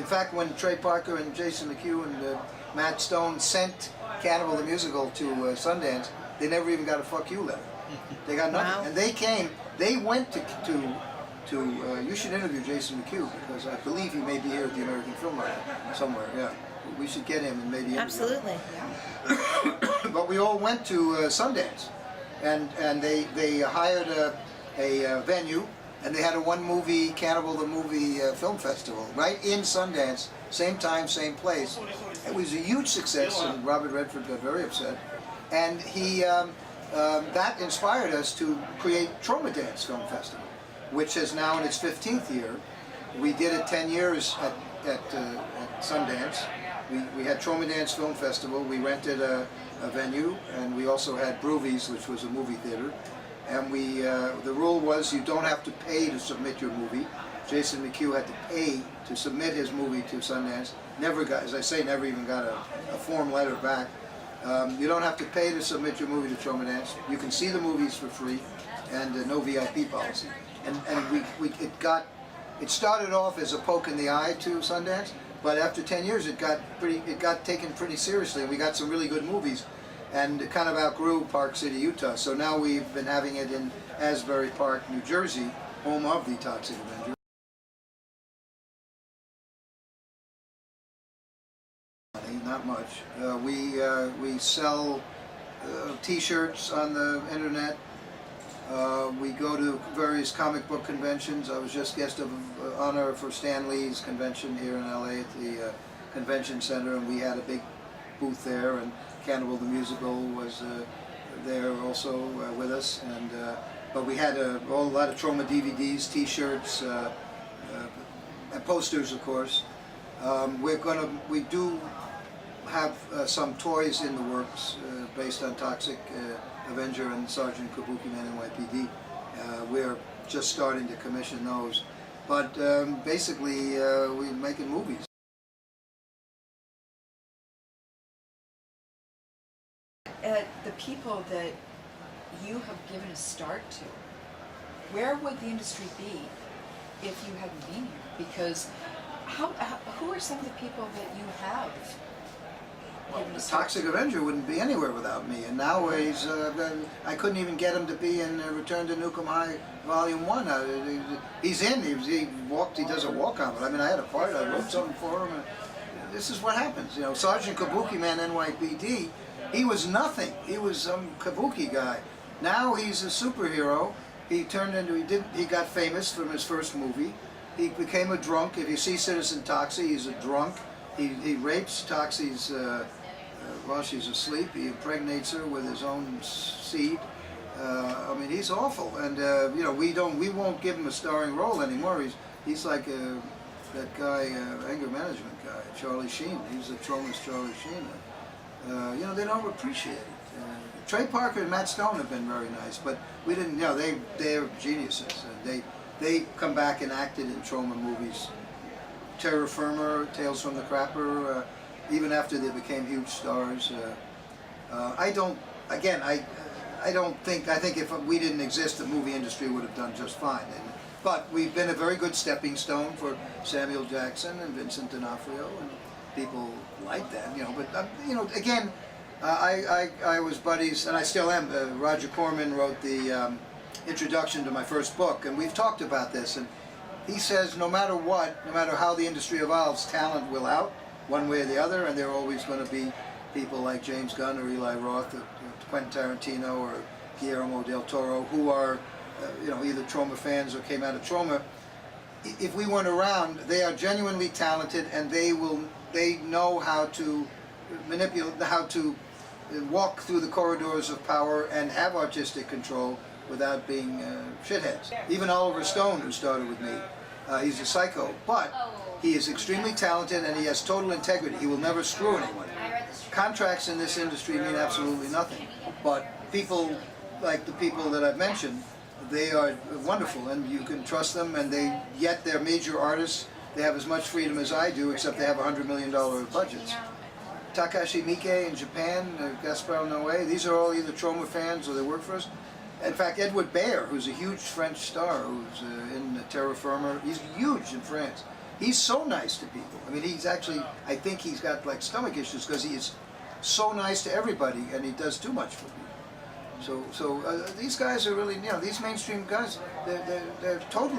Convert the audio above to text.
fact, when Trey Parker and Jason McHugh and Matt Stone sent Cannibal the Musical to Sundance, they never even got a fuck you letter. They got nothing. Wow. And they came, they went to you should interview Jason McHugh, because I believe he may be here at the American Film Night somewhere, yeah. We should get him and maybe interview Absolutely. him. But we all went to Sundance, and they hired a venue, and they had a one-movie, Cannibal the Movie Film Festival, right in Sundance, same time, same place. It was a huge success, and Robert Redford got very upset. And he, that inspired us to create Trauma Dance Film Festival, which is now in its 15th year. We did it 10 years at Sundance. We had Trauma Dance Film Festival. We rented a venue, and we also had Broovies, which was a movie theater. And the rule was you don't have to pay to submit your movie. Jason McHugh had to pay to submit his movie to Sundance. Never got, as I say, never even got a form letter back. You don't have to pay to submit your movie to Trauma Dance. You can see the movies for free, and no VIP policy. And it started off as a poke in the eye to Sundance, but after 10 years it got taken pretty seriously. We got some really good movies, and it kind of outgrew Park City, Utah. So now we've been having it in Asbury Park, New Jersey, home of the Toxic Avenger. Not much. We sell T-shirts on the internet. We go to various comic book conventions. I was just guest of honor for Stan Lee's convention here in LA at the Convention Center, and we had a big booth there, and Cannibal the Musical was there also with us. And but we had a lot of Trauma DVDs, T-shirts, and posters, of course. We do have some toys in the works based on Toxic Avenger and Sergeant Kabuki Man NYPD. We're just starting to commission those, but basically we're making movies. The people that you have given a start to, where would the industry be if you hadn't been here? Because who are some of the people that you have? Well, the Toxic Avenger wouldn't be anywhere without me, and nowadays I couldn't even get him to be in Return to Nukem High Volume 1. He's in, he does a walk-on, but I mean I had a part, I wrote something for him, and this is what happens, you know. Sergeant Kabuki Man NYPD, he was nothing, he was some Kabuki guy. Now he's a superhero. He turned into, he got famous from his first movie. He became a drunk. If you see Citizen Toxie, he's a drunk. He rapes Toxie's while she's asleep. He impregnates her with his own seed. I mean, he's awful, and you know, we won't give him a starring role anymore. He's like that guy, anger management guy, Charlie Sheen. He's a Trauma's Charlie Sheen. You know, they don't appreciate it. Trey Parker and Matt Stone have been very nice, but we didn't. You know, they're geniuses. They come back and acted in Trauma movies. Terra Firma, Tales from the Crapper, even after they became huge stars. I think if we didn't exist, the movie industry would have done just fine. But we've been a very good stepping stone for Samuel Jackson and Vincent D'Onofrio, and people like that, you know. But you know, again, I was buddies, and I still am. Roger Corman wrote the introduction to my first book, and we've talked about this. And he says no matter what, no matter how the industry evolves, talent will out one way or the other, and there are always going to be people like James Gunn or Eli Roth or Quentin Tarantino or Guillermo del Toro who are you know, either Trauma fans or came out of Trauma. If we weren't around, they are genuinely talented, and they know how to manipulate, how to walk through the corridors of power and have artistic control without being shitheads. Even Oliver Stone, who started with me, he's a psycho, but he is extremely talented and he has total integrity. He will never screw anyone. Contracts in this industry mean absolutely nothing, but people like the people that I've mentioned, they are wonderful, and you can trust them, and yet they're major artists. They have as much freedom as I do, except they have $100 million budgets. Takashi Miike in Japan, Gaspar Noé, these are all either Trauma fans or they work for us. In fact, Edward Baer, who's a huge French star, who's in Terra Firma, he's huge in France. he's so nice to people. I mean, he's actually, I think he's got like stomach issues because he is so nice to everybody, and he does too much for people. So these guys are really, these mainstream guys, they're totally